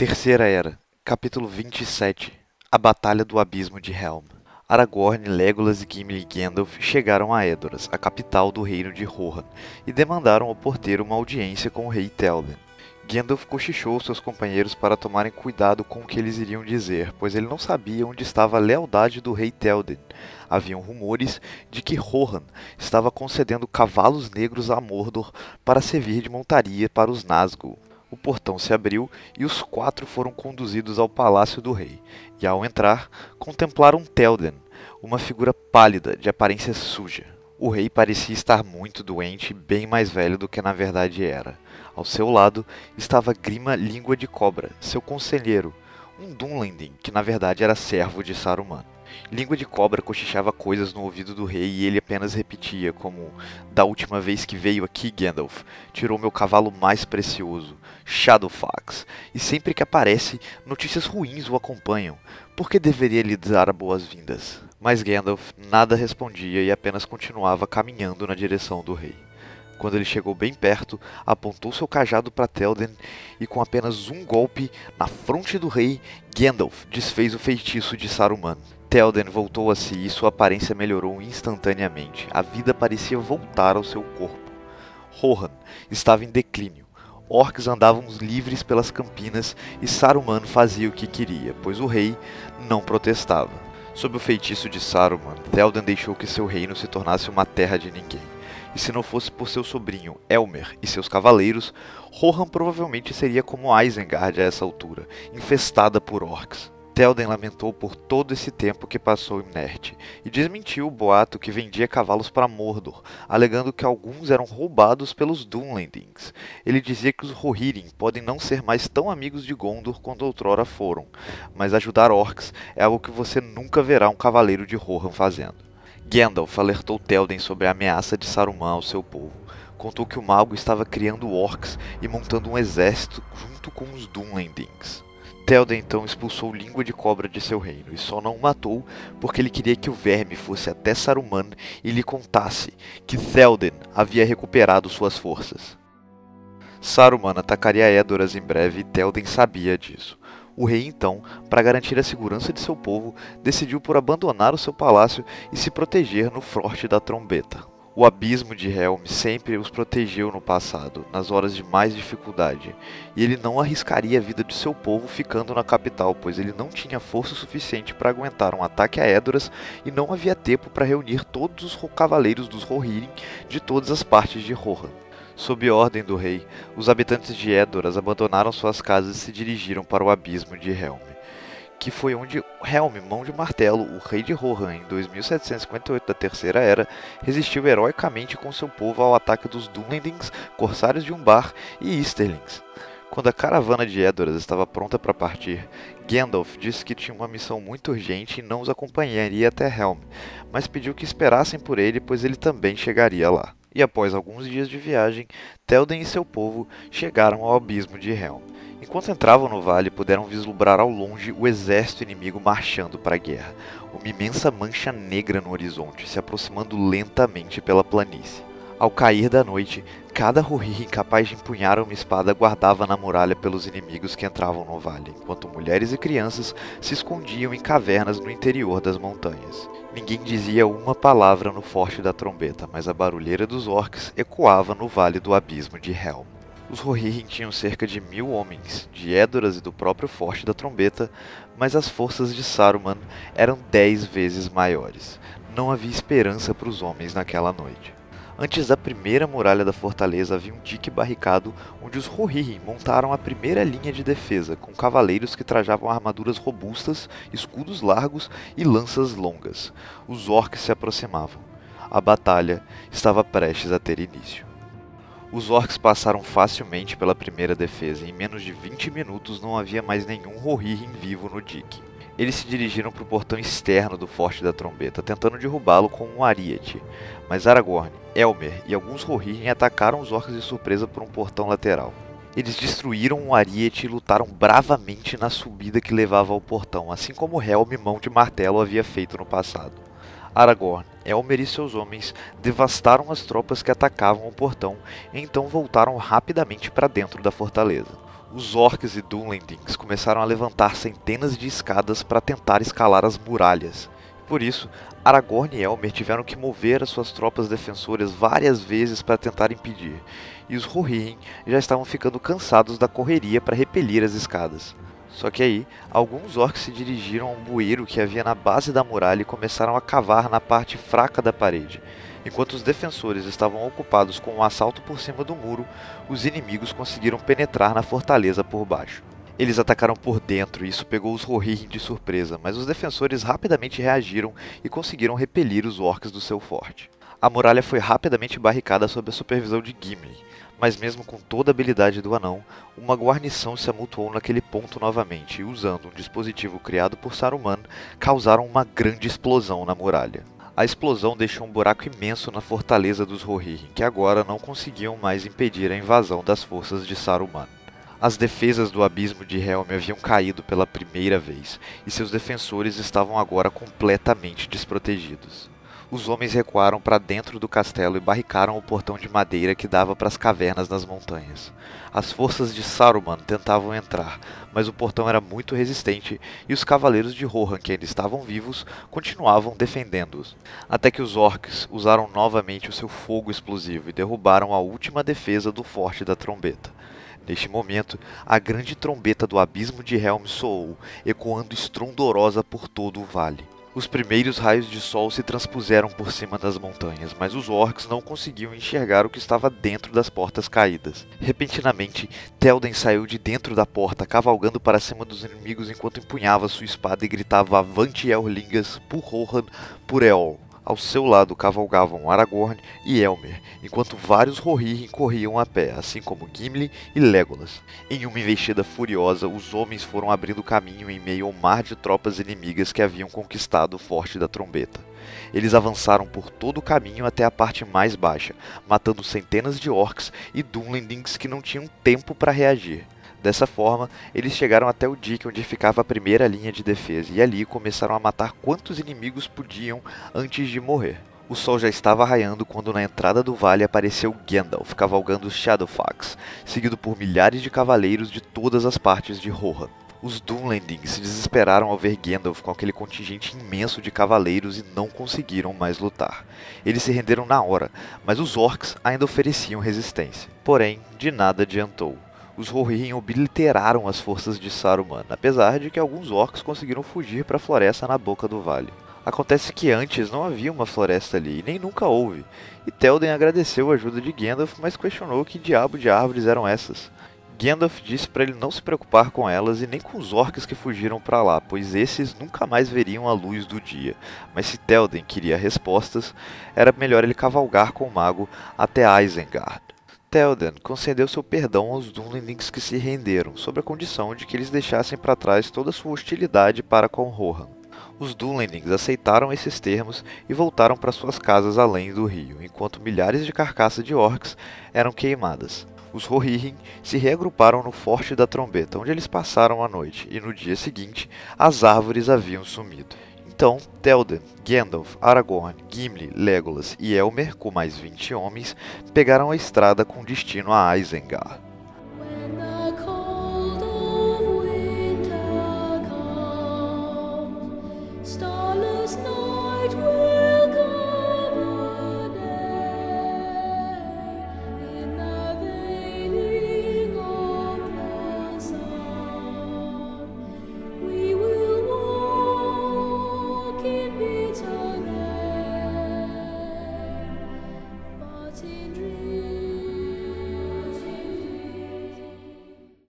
Terceira Era, capítulo 27. A Batalha do Abismo de Helm. Aragorn, Legolas e Gimli e Gandalf chegaram a Edoras, a capital do reino de Rohan, e demandaram ao porteiro uma audiência com o rei Théoden. Gandalf cochichou seus companheiros para tomarem cuidado com o que eles iriam dizer, pois ele não sabia onde estava a lealdade do rei Théoden. Haviam rumores de que Rohan estava concedendo cavalos negros a Mordor para servir de montaria para os Nazgûl. O portão se abriu e os quatro foram conduzidos ao palácio do rei, e ao entrar, contemplaram Théoden, uma figura pálida, de aparência suja. O rei parecia estar muito doente e bem mais velho do que na verdade era. Ao seu lado estava Grima Língua de Cobra, seu conselheiro, um Dunlending, que na verdade era servo de Saruman. Língua de Cobra cochichava coisas no ouvido do rei e ele apenas repetia, como: "Da última vez que veio aqui, Gandalf, tirou meu cavalo mais precioso, Shadowfax, e sempre que aparece, notícias ruins o acompanham. Por que deveria lhe dar boas-vindas?" Mas Gandalf nada respondia e apenas continuava caminhando na direção do rei. Quando ele chegou bem perto, apontou seu cajado para Théoden e com apenas um golpe na fronte do rei, Gandalf desfez o feitiço de Saruman. Théoden voltou a si e sua aparência melhorou instantaneamente. A vida parecia voltar ao seu corpo. Rohan estava em declínio. Orcs andavam livres pelas campinas e Saruman fazia o que queria, pois o rei não protestava. Sob o feitiço de Saruman, Théoden deixou que seu reino se tornasse uma terra de ninguém. E se não fosse por seu sobrinho Elmer e seus cavaleiros, Rohan provavelmente seria como Isengard a essa altura, infestada por orcs. Théoden lamentou por todo esse tempo que passou inerte, e desmentiu o boato que vendia cavalos para Mordor, alegando que alguns eram roubados pelos Dunlendings. Ele dizia que os Rohirrim podem não ser mais tão amigos de Gondor quanto outrora foram, mas ajudar orcs é algo que você nunca verá um cavaleiro de Rohan fazendo. Gandalf alertou Théoden sobre a ameaça de Saruman ao seu povo. Contou que o mago estava criando orcs e montando um exército junto com os Dunlendings. Théoden então expulsou Língua de Cobra de seu reino, e só não o matou porque ele queria que o verme fosse até Saruman e lhe contasse que Théoden havia recuperado suas forças. Saruman atacaria Edoras em breve e Théoden sabia disso. O rei então, para garantir a segurança de seu povo, decidiu por abandonar o seu palácio e se proteger no Forte da Trombeta. O abismo de Helm sempre os protegeu no passado, nas horas de mais dificuldade, e ele não arriscaria a vida de seu povo ficando na capital, pois ele não tinha força suficiente para aguentar um ataque a Edoras e não havia tempo para reunir todos os cavaleiros dos Rohirrim de todas as partes de Rohan. Sob ordem do rei, os habitantes de Edoras abandonaram suas casas e se dirigiram para o abismo de Helm, que foi onde Helm, Mão de Martelo, o rei de Rohan, em 2758 da Terceira Era, resistiu heroicamente com seu povo ao ataque dos Dunlendings, Corsários de Umbar e Easterlings. Quando a caravana de Edoras estava pronta para partir, Gandalf disse que tinha uma missão muito urgente e não os acompanharia até Helm, mas pediu que esperassem por ele, pois ele também chegaria lá. E após alguns dias de viagem, Théoden e seu povo chegaram ao abismo de Helm. Enquanto entravam no vale, puderam vislumbrar ao longe o exército inimigo marchando para a guerra, uma imensa mancha negra no horizonte, se aproximando lentamente pela planície. Ao cair da noite, cada Rohirrim capaz de empunhar uma espada guardava na muralha pelos inimigos que entravam no vale, enquanto mulheres e crianças se escondiam em cavernas no interior das montanhas. Ninguém dizia uma palavra no Forte da Trombeta, mas a barulheira dos orcs ecoava no vale do abismo de Helm. Os Rohirrim tinham cerca de 1000 homens, de Edoras e do próprio Forte da Trombeta, mas as forças de Saruman eram 10 vezes maiores. Não havia esperança para os homens naquela noite. Antes da primeira muralha da fortaleza havia um dique barricado onde os Rohirrim montaram a primeira linha de defesa, com cavaleiros que trajavam armaduras robustas, escudos largos e lanças longas. Os orcs se aproximavam. A batalha estava prestes a ter início. Os orcs passaram facilmente pela primeira defesa e em menos de 20 minutos não havia mais nenhum Rohirrim vivo no dique. Eles se dirigiram para o portão externo do Forte da Trombeta, tentando derrubá-lo com um ariete, mas Aragorn, Elmer e alguns Rohirrim atacaram os orcs de surpresa por um portão lateral. Eles destruíram o ariete e lutaram bravamente na subida que levava ao portão, assim como Helm, Mão de Martelo, havia feito no passado. Aragorn, Elmer e seus homens devastaram as tropas que atacavam o portão e então voltaram rapidamente para dentro da fortaleza. Os orcs e Dunlendings começaram a levantar centenas de escadas para tentar escalar as muralhas. Por isso, Aragorn e Elmer tiveram que mover as suas tropas defensoras várias vezes para tentar impedir, e os Rohirrim já estavam ficando cansados da correria para repelir as escadas. Só que aí, alguns orcs se dirigiram a um bueiro que havia na base da muralha e começaram a cavar na parte fraca da parede. Enquanto os defensores estavam ocupados com um assalto por cima do muro, os inimigos conseguiram penetrar na fortaleza por baixo. Eles atacaram por dentro e isso pegou os Rohirrim de surpresa, mas os defensores rapidamente reagiram e conseguiram repelir os orcs do seu forte. A muralha foi rapidamente barricada sob a supervisão de Gimli, mas mesmo com toda a habilidade do anão, uma guarnição se amontoou naquele ponto novamente e, usando um dispositivo criado por Saruman, causaram uma grande explosão na muralha. A explosão deixou um buraco imenso na fortaleza dos Rohirrim, que agora não conseguiam mais impedir a invasão das forças de Saruman. As defesas do abismo de Helm haviam caído pela primeira vez, e seus defensores estavam agora completamente desprotegidos. Os homens recuaram para dentro do castelo e barricaram o portão de madeira que dava para as cavernas nas montanhas. As forças de Saruman tentavam entrar, mas o portão era muito resistente e os cavaleiros de Rohan, que ainda estavam vivos, continuavam defendendo-os. Até que os orcs usaram novamente o seu fogo explosivo e derrubaram a última defesa do Forte da Trombeta. Neste momento, a grande trombeta do abismo de Helm soou, ecoando estrondorosa por todo o vale. Os primeiros raios de sol se transpuseram por cima das montanhas, mas os orcs não conseguiam enxergar o que estava dentro das portas caídas. Repentinamente, Théoden saiu de dentro da porta, cavalgando para cima dos inimigos enquanto empunhava sua espada e gritava Avante Eorlingas, por Rohan, por Eol. Ao seu lado cavalgavam Aragorn e Elmer, enquanto vários Rohirrim corriam a pé, assim como Gimli e Legolas. Em uma investida furiosa, os homens foram abrindo caminho em meio ao mar de tropas inimigas que haviam conquistado o Forte da Trombeta. Eles avançaram por todo o caminho até a parte mais baixa, matando centenas de orcs e Dunlendings que não tinham tempo para reagir. Dessa forma, eles chegaram até o dique onde ficava a primeira linha de defesa e ali começaram a matar quantos inimigos podiam antes de morrer. O sol já estava raiando quando na entrada do vale apareceu Gandalf cavalgando os Shadowfax, seguido por milhares de cavaleiros de todas as partes de Rohan. Os Dunlendings se desesperaram ao ver Gandalf com aquele contingente imenso de cavaleiros e não conseguiram mais lutar. Eles se renderam na hora, mas os orcs ainda ofereciam resistência. Porém, de nada adiantou. Os Rohirrim obliteraram as forças de Saruman, apesar de que alguns orcs conseguiram fugir para a floresta na boca do vale. Acontece que antes não havia uma floresta ali, e nem nunca houve, e Théoden agradeceu a ajuda de Gandalf, mas questionou que diabo de árvores eram essas. Gandalf disse para ele não se preocupar com elas e nem com os orcs que fugiram para lá, pois esses nunca mais veriam a luz do dia. Mas se Théoden queria respostas, era melhor ele cavalgar com o mago até Isengard. Théoden concedeu seu perdão aos Dunlendings que se renderam, sob a condição de que eles deixassem para trás toda a sua hostilidade para com Rohan. Os Dunlendings aceitaram esses termos e voltaram para suas casas além do rio, enquanto milhares de carcaças de orcs eram queimadas. Os Rohirrim se reagruparam no Forte da Trombeta, onde eles passaram a noite, e no dia seguinte as árvores haviam sumido. Então, Théoden, Gandalf, Aragorn, Gimli, Legolas e Elmer, com mais 20 homens, pegaram a estrada com destino a Isengard.